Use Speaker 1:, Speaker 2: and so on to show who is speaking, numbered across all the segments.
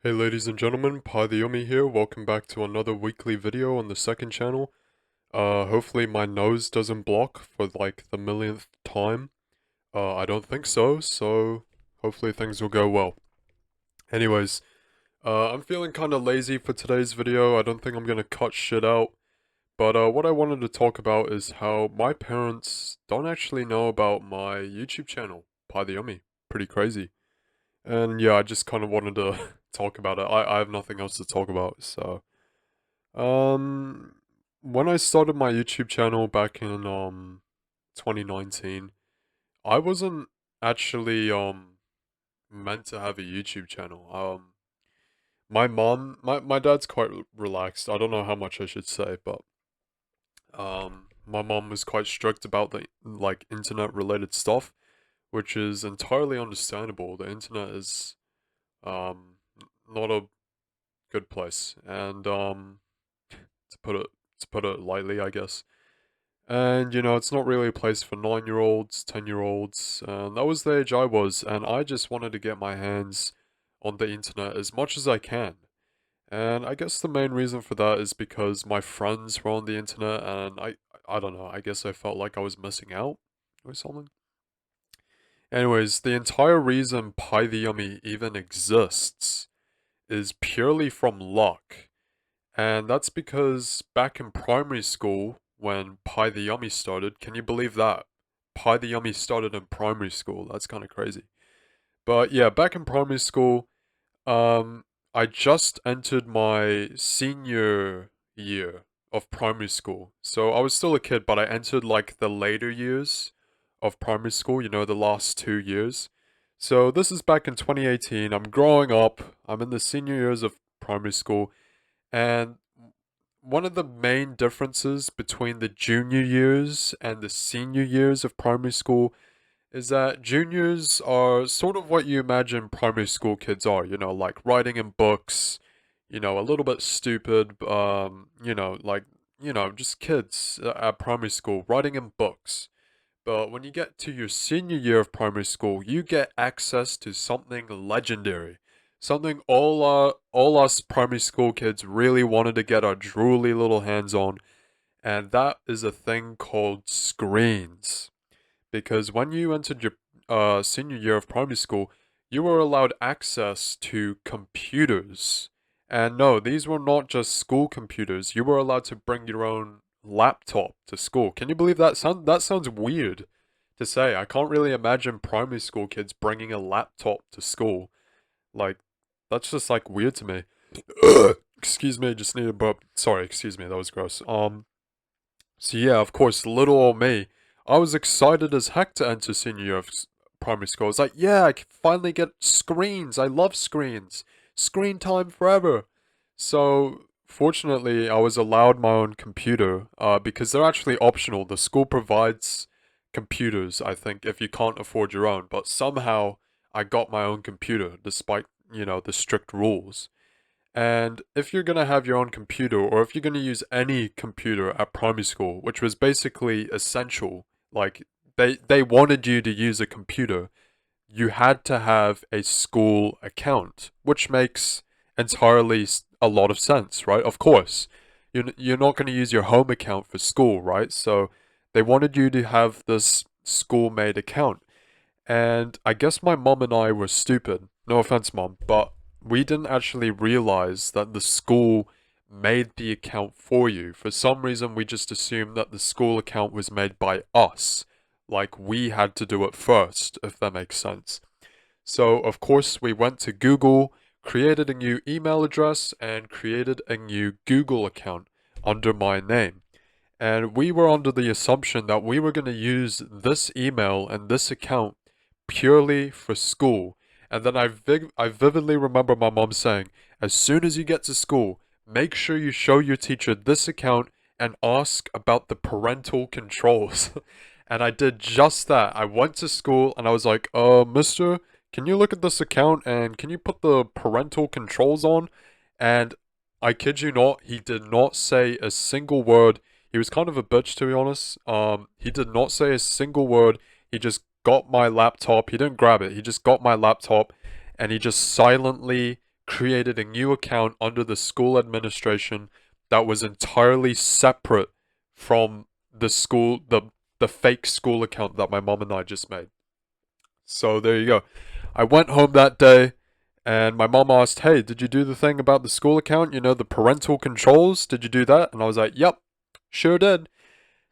Speaker 1: Hey ladies and gentlemen, Pi the Yummy here. Welcome back to another weekly video on the second channel. Hopefully my nose doesn't block for like the millionth time. I don't think so, so hopefully things will go well. Anyways, I'm feeling kind of lazy for today's video. I don't think I'm gonna cut shit out. But what I wanted to talk about is how my parents don't actually know about my YouTube channel, Pi the Yummy. Pretty crazy. And yeah, I just kind of wanted to talk about it. I have nothing else to talk about, so. Um, when I started my YouTube channel back in 2019, I wasn't actually meant to have a YouTube channel. My dad's quite relaxed. I don't know how much I should say, but my mom was quite strict about the like internet related stuff, which is entirely understandable. The internet is um not a good place, and to put it to put it lightly, I guess. And you know, it's not really a place for 9-year-olds, 10-year-olds, and that was the age I was, and I just wanted to get my hands on the internet as much as I can. And I guess the main reason for that is because my friends were on the internet, and I don't know, I guess I felt like I was missing out or something. Anyways, the entire reason Pie the Yummy even exists is purely from luck. And that's because back in primary school, when Pie the Yummy started, can you believe that? Pie the Yummy started in primary school. That's kind of crazy. But yeah, back in primary school, um, I just entered my senior year of primary school. So I was still a kid, but I entered like the later years of primary school, you know, the last 2 years. So this is back in 2018. I'm growing up. I'm in the senior years of primary school. And one of the main differences between the junior years and the senior years of primary school is that juniors are sort of what you imagine primary school kids are, you know, like writing in books, you know, a little bit stupid, just kids at primary school writing in books. But when you get to your senior year of primary school, you get access to something legendary. Something all us primary school kids really wanted to get our drooly little hands on, and that is a thing called screens. Because when you entered your senior year of primary school, you were allowed access to computers. And no, these were not just school computers. You were allowed to bring your own laptop to school. Can you believe that? That sounds weird to say. I can't really imagine primary school kids bringing a laptop to school. Like, that's just like weird to me. Excuse me, just need a burp. Sorry, excuse me, that was gross. So yeah, of course, little old me, I was excited as heck to enter senior year of primary school. I was like, yeah, I can finally get screens. I love screens. Screen time forever. So fortunately, I was allowed my own computer because they're actually optional. The school provides computers, I think, if you can't afford your own. But somehow I got my own computer despite, you know, the strict rules. And if you're going to have your own computer, or if you're going to use any computer at primary school, which was basically essential, like they wanted you to use a computer, you had to have a school account, which makes entirely a lot of sense, right? Of course, you're not going to use your home account for school, right? So they wanted you to have this school-made account. And I guess my mom and I were stupid. No offense, mom, but we didn't actually realize that the school made the account for you. For some reason, we just assumed that the school account was made by us. Like we had to do it first, if that makes sense. So, of course, we went to Google, created a new email address, and created a new Google account under my name. And we were under the assumption that we were going to use this email and this account purely for school. And then I vividly remember my mom saying, as soon as you get to school, make sure you show your teacher this account and ask about the parental controls. And I did just that. I went to school and I was like, mister, can you look at this account and can you put the parental controls on? And I kid you not, he did not say a single word. He was kind of a bitch, to be honest. He did not say a single word. He just got my laptop. He didn't grab it. He just got my laptop and he just silently created a new account under the school administration that was entirely separate from the school, the fake school account that my mom and I just made. So there you go. I went home that day and my mom asked, "Hey, did you do the thing about the school account? You know, the parental controls? Did you do that?" And I was like, "Yep, sure did."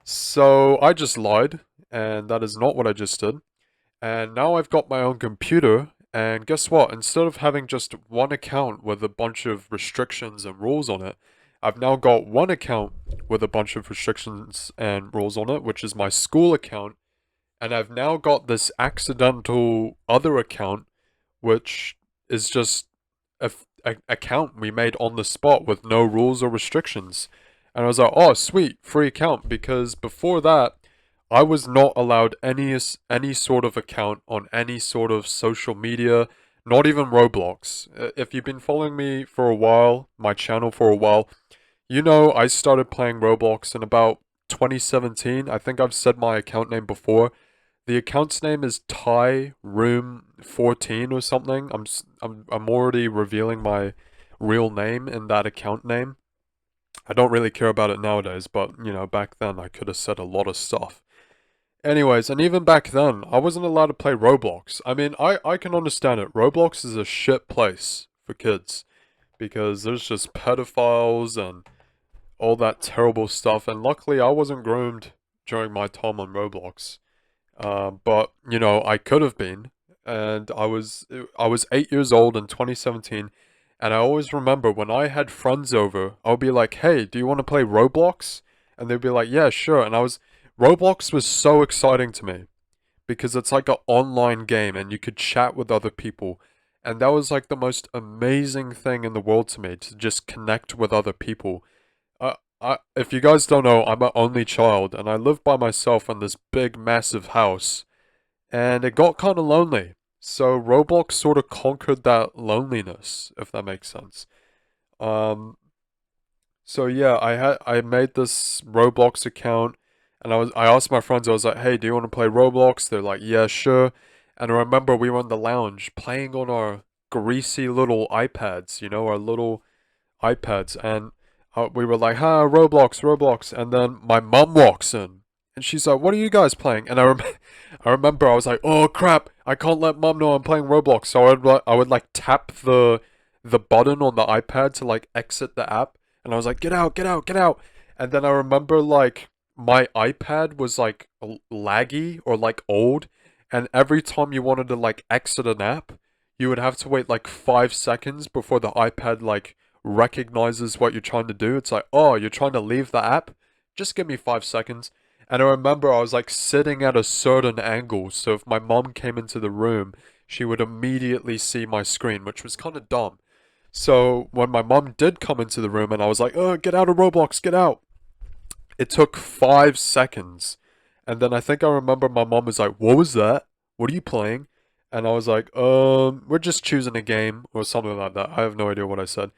Speaker 1: So I just lied, and that is not what I just did. And now I've got my own computer, and guess what? Instead of having just one account with a bunch of restrictions and rules on it, I've now got one account with a bunch of restrictions and rules on it, which is my school account. And I've now got this accidental other account, which is just a account we made on the spot with no rules or restrictions. And I was like, oh, sweet, free account, because before that, I was not allowed any sort of account on any sort of social media, not even Roblox. If you've been following me for a while, my channel for a while, you know I started playing Roblox in about 2017. I think I've said my account name before. The account's name is Thai Room 14 or something. I'm already revealing my real name in that account name. I don't really care about it nowadays, but you know, back then I could have said a lot of stuff. Anyways, and even back then, I wasn't allowed to play Roblox. I mean, I can understand it. Roblox is a shit place for kids because there's just pedophiles and all that terrible stuff. And luckily, I wasn't groomed during my time on Roblox. But you know, I could have been, and I was 8 years old in 2017, and I always remember when I had friends over, I'll be like, "Hey, do you want to play Roblox?" And they'd be like, "Yeah, sure." And Roblox was so exciting to me because it's like an online game, and you could chat with other people, and that was like the most amazing thing in the world to me to just connect with other people. If you guys don't know, I'm an only child, and I live by myself in this big, massive house, and it got kind of lonely. So Roblox sort of conquered that loneliness, if that makes sense. Um, so yeah, I made this Roblox account, and I asked my friends, I was like, "Hey, do you want to play Roblox?" They're like, "Yeah, sure." And I remember we were in the lounge playing on our greasy little iPads, you know, our little iPads, and we were like, "Ha, Roblox, Roblox," and then my mum walks in, and she's like, "What are you guys playing?" And I remember I was like, "Oh crap, I can't let mum know I'm playing Roblox." So I would like tap the button on the iPad to like exit the app, and I was like, "Get out, get out, get out!" And then I remember like my iPad was like laggy or like old, and every time you wanted to like exit an app, you would have to wait like 5 seconds before the iPad like recognizes what you're trying to do. It's like, oh, you're trying to leave the app? Just give me 5 seconds. And I remember I was like sitting at a certain angle, so if my mom came into the room, she would immediately see my screen, which was kind of dumb. So when my mom did come into the room and I was like, oh, get out of Roblox, get out. It took 5 seconds. And then I think I remember my mom was like, what was that? What are you playing? And I was like, we're just choosing a game or something like that. I have no idea what I said.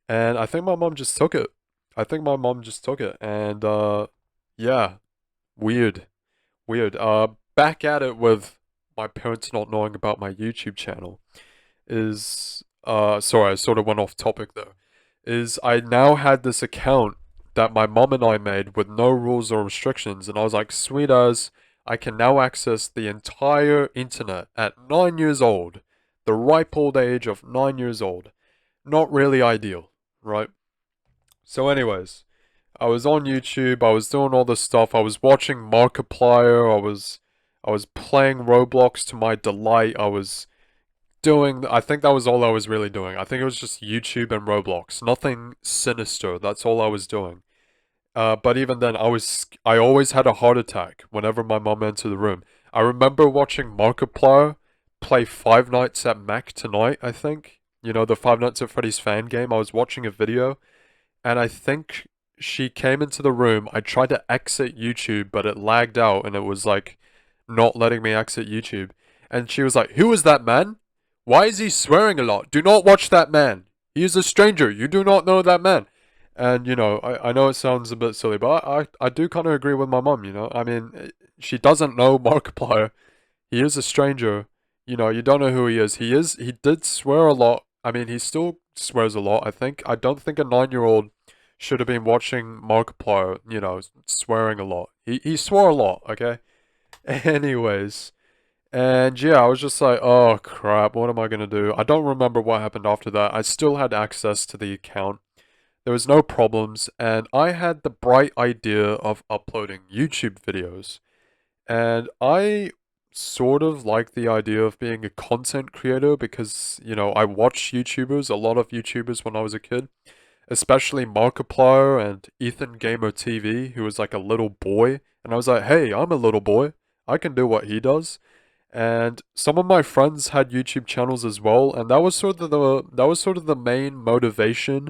Speaker 1: And I think my mom just took it. I think my mom just took it. And yeah, weird. Weird. Back at it with my parents not knowing about my YouTube channel is sorry, I sort of went off topic though. Is I now had this account that my mom and I made with no rules or restrictions, and I was like, sweet as, I can now access the entire internet at 9 years old. The ripe old age of 9 years old. Not really ideal, right? So anyways, I was on YouTube, I was doing all this stuff, I was watching Markiplier, I was playing Roblox to my delight, I was doing, I think that was all I was really doing. I think it was just YouTube and Roblox. Nothing sinister, that's all I was doing. But even then, I always had a heart attack whenever my mom entered the room. I remember watching Markiplier play Five Nights at Mac Tonight, I think. You know, the Five Nights at Freddy's fan game. I was watching a video, and I think she came into the room. I tried to exit YouTube, but it lagged out, and it was like not letting me exit YouTube. And she was like, "Who is that man? Why is he swearing a lot? Do not watch that man. He is a stranger. You do not know that man." And, you know, I know it sounds a bit silly, but I do kind of agree with my mum, you know. I mean, she doesn't know Markiplier. He is a stranger. You know, you don't know who he is. He did swear a lot. I mean, he still swears a lot, I think. I don't think a 9-year-old should have been watching Markiplier, swearing a lot. He swore a lot, okay? Anyways, and yeah, I was just like, oh crap, what am I gonna do? I don't remember what happened after that. I still had access to the account. There was no problems, and I had the bright idea of uploading YouTube videos. And I sort of like the idea of being a content creator because, I watched YouTubers, a lot of YouTubers when I was a kid, especially Markiplier and Ethan Gamer TV, who was like a little boy. And I was like, hey, I'm a little boy. I can do what he does. And some of my friends had YouTube channels as well, and that was sort of the main motivation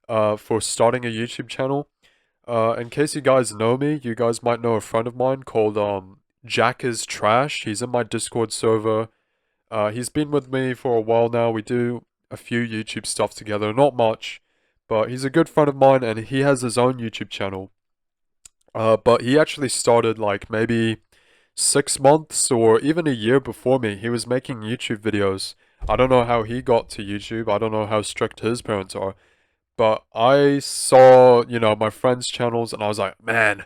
Speaker 1: for starting a YouTube channel. In case you guys know me, you guys might know a friend of mine called Jack is Trash. He's in my Discord server. He's been with me for a while now. We do a few YouTube stuff together, not much, but he's a good friend of mine, and he has his own YouTube channel. But he actually started like maybe 6 months or even a year before me. He was making YouTube videos. I don't know how he got to YouTube. I don't know how strict his parents are. But I saw, my friends' channels and I was like, man,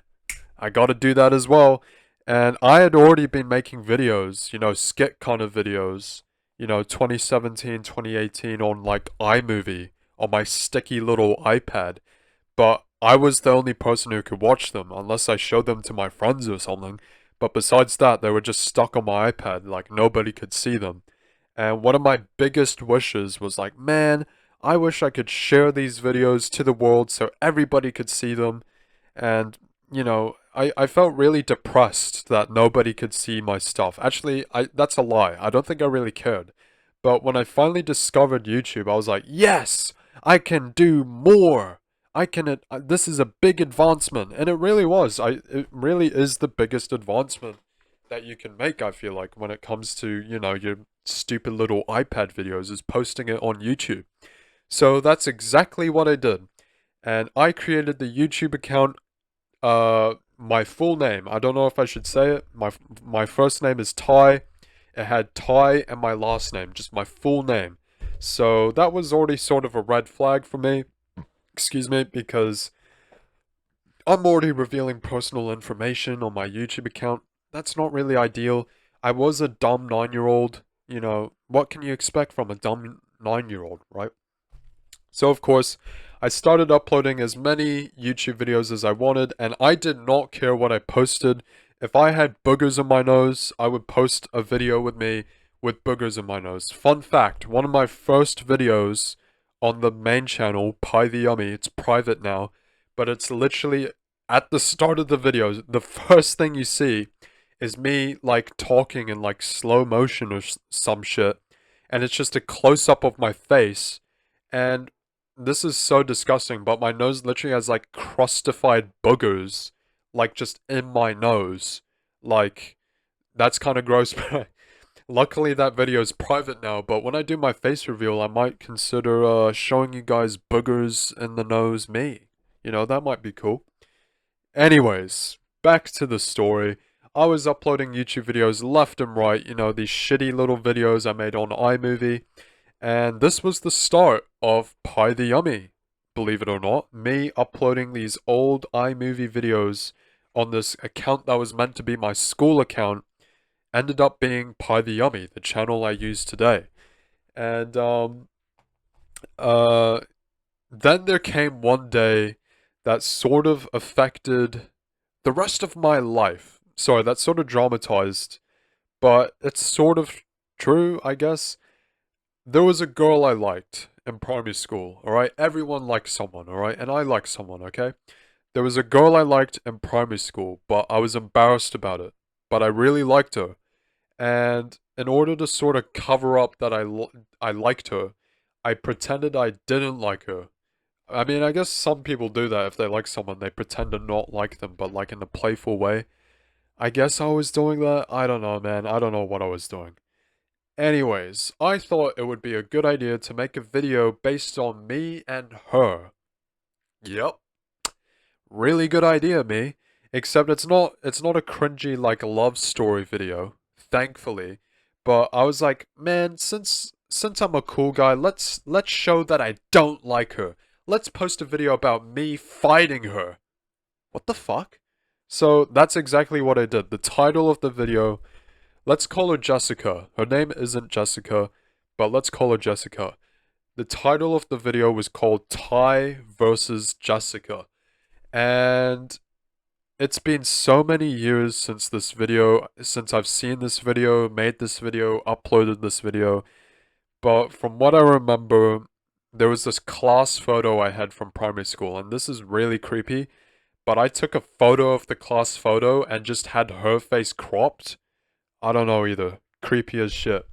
Speaker 1: I gotta do that as well. And I had already been making videos, skit kind of videos, 2017, 2018 on like iMovie on my sticky little iPad. But I was the only person who could watch them unless I showed them to my friends or something. But besides that, they were just stuck on my iPad, like nobody could see them. And one of my biggest wishes was like, man, I wish I could share these videos to the world so everybody could see them. And, I felt really depressed that nobody could see my stuff. Actually, that's a lie. I don't think I really cared. But when I finally discovered YouTube, I was like, yes, I can do more. This is a big advancement. And it really was. It really is the biggest advancement that you can make, I feel like, when it comes to, your stupid little iPad videos, is posting it on YouTube. So that's exactly what I did. And I created the YouTube account, my full name. I don't know if I should say it. My first name is Ty. It had Ty and my last name, just my full name. So that was already sort of a red flag for me. Excuse me, because I'm already revealing personal information on my YouTube account. That's not really ideal. I was a dumb 9-year-old. What can you expect from a dumb 9-year-old, right? So of course, I started uploading as many YouTube videos as I wanted, and I did not care what I posted. If I had boogers in my nose, I would post a video with me with boogers in my nose. Fun fact, one of my first videos on the main channel, Pie the Yummy, it's private now, but it's literally at the start of the video, the first thing you see is me like talking in like slow motion or some shit, and it's just a close-up of my face, and this is so disgusting, but my nose literally has like crustified boogers, like just in my nose. Like, that's kind of gross, but luckily that video is private now, but when I do my face reveal, I might consider showing you guys boogers in the nose me. That might be cool. Anyways, back to the story. I was uploading YouTube videos left and right, these shitty little videos I made on iMovie. And this was the start of Pie the Yummy, believe it or not. Me uploading these old iMovie videos on this account that was meant to be my school account ended up being Pie the Yummy, the channel I use today. And then there came one day that sort of affected the rest of my life. Sorry, that's sort of dramatized, but it's sort of true, I guess. There was a girl I liked in primary school, alright? Everyone likes someone, alright? And I like someone, okay? There was a girl I liked in primary school, but I was embarrassed about it. But I really liked her. And in order to sort of cover up that I liked her, I pretended I didn't like her. I mean, I guess some people do that if they like someone, they pretend to not like them, but like in a playful way. I guess I was doing that. I don't know, man. I don't know what I was doing. Anyways, I thought it would be a good idea to make a video based on me and her. Yep. Really good idea, me. Except it's not a cringy like love story video, thankfully. But I was like, man, since I'm a cool guy, let's show that I don't like her. Let's post a video about me fighting her. What the fuck? So that's exactly what I did. The title of the video, let's call her Jessica. Her name isn't Jessica, but let's call her Jessica. The title of the video was called Ty versus Jessica. And it's been so many years since I've seen this video, made this video, uploaded this video. But from what I remember, there was this class photo I had from primary school, and this is really creepy. But I took a photo of the class photo and just had her face cropped. I don't know either. Creepy as shit.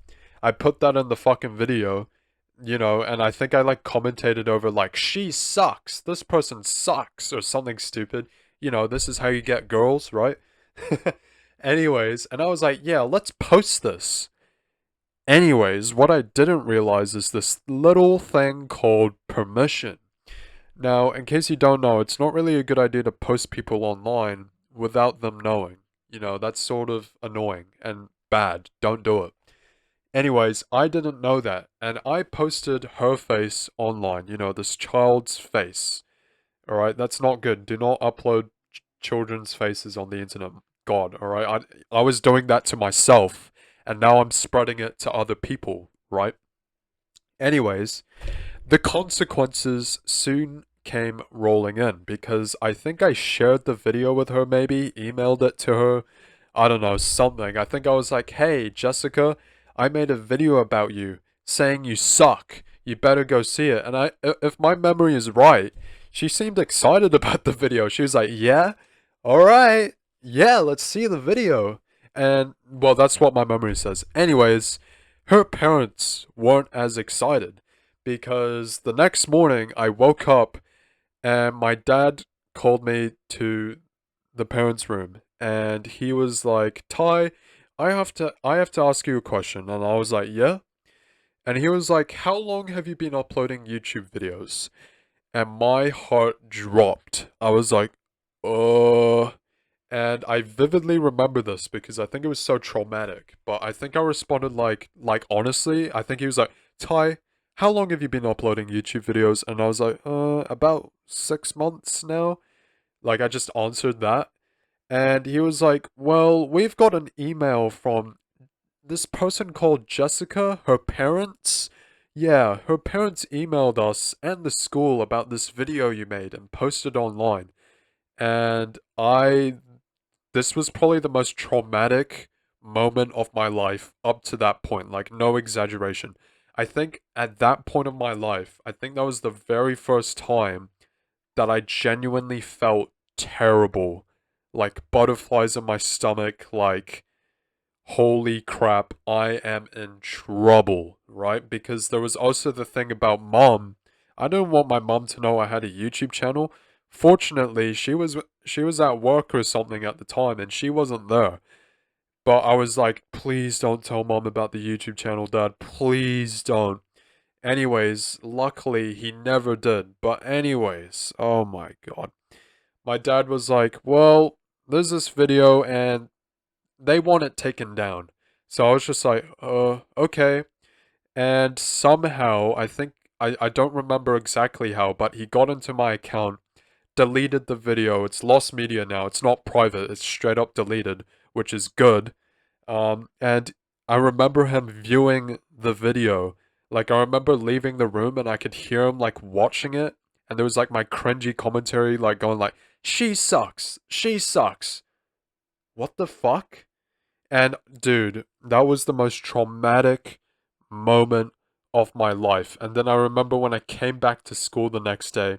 Speaker 1: I put that in the fucking video, and I think I like commentated over like, she sucks, this person sucks, or something stupid. This is how you get girls, right? Anyways, and I was like, yeah, let's post this. Anyways, what I didn't realize is this little thing called permission. Now, in case you don't know, it's not really a good idea to post people online without them knowing. That's sort of annoying and bad. Don't do it. Anyways, I didn't know that, and I posted her face online, this child's face. Alright, that's not good. Do not upload children's faces on the internet. God, alright? I was doing that to myself, and now I'm spreading it to other people, right? Anyways, the consequences soon came rolling in, because I think I shared the video with her maybe, emailed it to her, I don't know, something. I think I was like, hey, Jessica, I made a video about you, saying you suck, you better go see it. And if my memory is right, she seemed excited about the video. She was like, yeah, alright, yeah, let's see the video. And, well, that's what my memory says. Anyways, her parents weren't as excited, because the next morning I woke up and my dad called me to the parents' room, and he was like, Ty, I have to ask you a question. And I was like, yeah. And he was like, how long have you been uploading YouTube videos? And my heart dropped. I was like, and I vividly remember this because I think it was so traumatic. But I think I responded like honestly. I think he was like, Ty, how long have you been uploading YouTube videos? And I was like, about 6 months now. Like, I just answered that. And he was like, well, we've got an email from this person called Jessica, her parents. Yeah, her parents emailed us and the school about this video you made and posted online. And this was probably the most traumatic moment of my life up to that point. Like, no exaggeration. I think at that point of my life, I think that was the very first time that I genuinely felt terrible. Like, butterflies in my stomach, like, holy crap, I am in trouble, right? Because there was also the thing about mom. I didn't want my mom to know I had a YouTube channel. Fortunately, she was at work or something at the time, and she wasn't there. But I was like, please don't tell mom about the YouTube channel, Dad. Please don't. Anyways, luckily, he never did. But anyways, oh my god. My dad was like, well, there's this video and they want it taken down. So I was just like, okay. And somehow, I think, I don't remember exactly how, but he got into my account, deleted the video. It's lost media now. It's not private. It's straight up deleted, which is good. And I remember him viewing the video. Like, I remember leaving the room and I could hear him, like, watching it. And there was, like, my cringy commentary, like, going, like, she sucks. She sucks. What the fuck? And, dude, that was the most traumatic moment of my life. And then I remember when I came back to school the next day,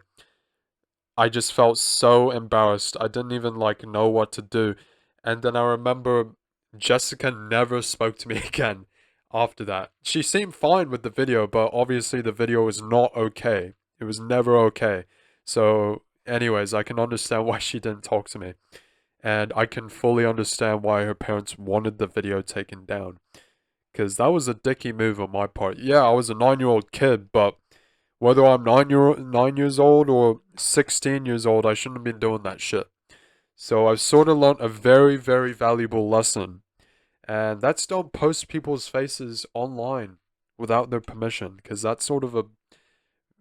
Speaker 1: I just felt so embarrassed. I didn't even, like, know what to do. And then I remember Jessica never spoke to me again after that. She seemed fine with the video, but obviously the video was not okay. It was never okay. So, anyways, I can understand why she didn't talk to me. And I can fully understand why her parents wanted the video taken down. Because that was a dicky move on my part. Yeah, I was a 9-year-old kid, but whether I'm 9 years old or 16 years old, I shouldn't have been doing that shit. So I've sort of learned a very, very valuable lesson. And that's don't post people's faces online without their permission, because that's sort of a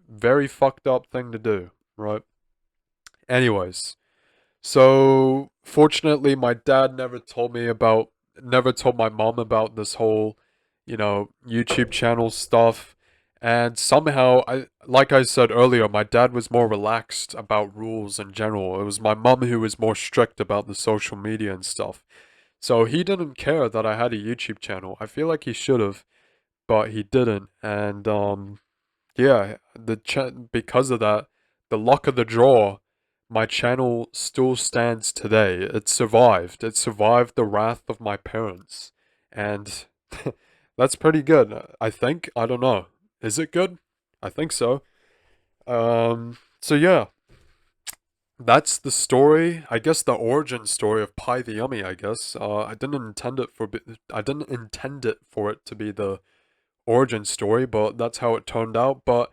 Speaker 1: very fucked up thing to do, right? Anyways, so fortunately, my dad never told my mom about this whole, YouTube channel stuff. And somehow, like I said earlier, my dad was more relaxed about rules in general. It was my mom who was more strict about the social media and stuff. So he didn't care that I had a YouTube channel. I feel like he should have, but he didn't. And yeah, because of that, the luck of the draw, my channel still stands today. It survived. It survived the wrath of my parents. And that's pretty good, I think. I don't know. Is it good? I think so. So yeah, that's the story. I guess the origin story of Pie the Yummy, I guess. I didn't intend it for it to be the origin story, but that's how it turned out. But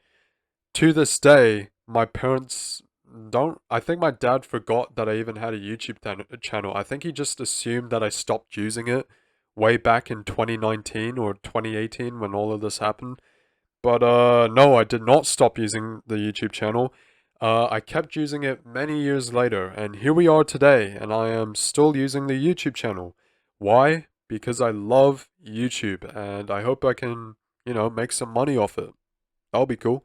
Speaker 1: to this day, my parents don't. I think my dad forgot that I even had a YouTube channel. I think he just assumed that I stopped using it way back in 2019 or 2018 when all of this happened. But no, I did not stop using the YouTube channel. I kept using it many years later, and here we are today, and I am still using the YouTube channel. Why? Because I love YouTube, and I hope I can, make some money off it. That'll be cool.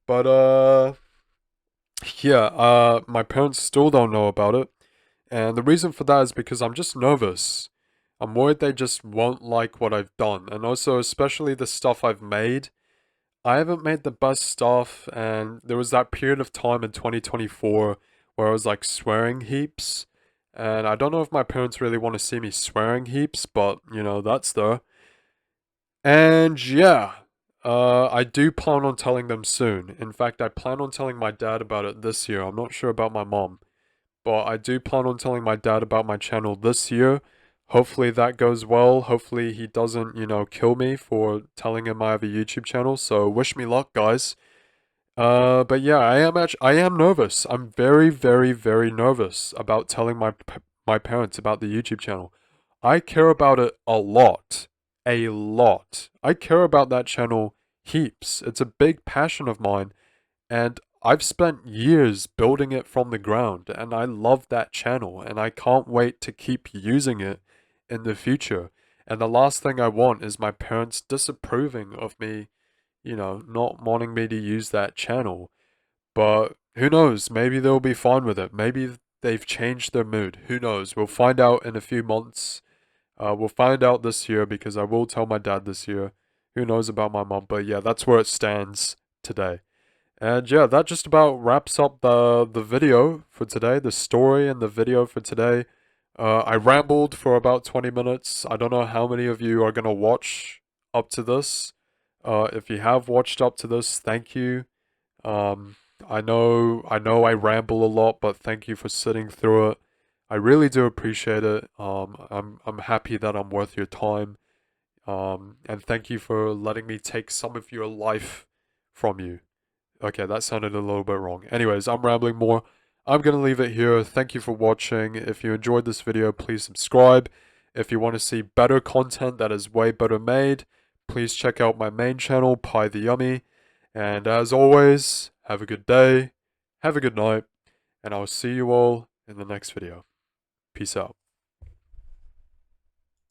Speaker 1: But yeah, my parents still don't know about it, and the reason for that is because I'm just nervous. I'm worried they just won't like what I've done, and also especially the stuff I've made. I haven't made the best stuff, and there was that period of time in 2024 where I was like swearing heaps, and I don't know if my parents really want to see me swearing heaps, but that's there. And yeah, I do plan on telling them soon. In fact, I plan on telling my dad about it this year. I'm not sure about my mom, but I do plan on telling my dad about my channel this year. Hopefully that goes well. Hopefully he doesn't, kill me for telling him I have a YouTube channel. So wish me luck, guys. But yeah, I am nervous. I'm very, very, very nervous about telling my parents about the YouTube channel. I care about it a lot. A lot. I care about that channel heaps. It's a big passion of mine, and I've spent years building it from the ground, and I love that channel, and I can't wait to keep using it in the future. And the last thing I want is my parents disapproving of me, not wanting me to use that channel. But who knows? Maybe they'll be fine with it. Maybe they've changed their mood. Who knows? We'll find out in a few months. We'll find out this year because I will tell my dad this year. Who knows about my mom? But yeah, that's where it stands today. And yeah, that just about wraps up the video for today, the story and the video for today. I rambled for about 20 minutes. I don't know how many of you are gonna watch up to this. If you have watched up to this, thank you. Um, I know I ramble a lot, but thank you for sitting through it. I really do appreciate it. I'm happy that I'm worth your time. And thank you for letting me take some of your life from you. Okay, that sounded a little bit wrong. Anyways, I'm rambling more. I'm going to leave it here. Thank you for watching. If you enjoyed this video, please subscribe. If you want to see better content that is way better made, please check out my main channel, Pie the Yummy. And as always, have a good day, have a good night, and I'll see you all in the next video. Peace out.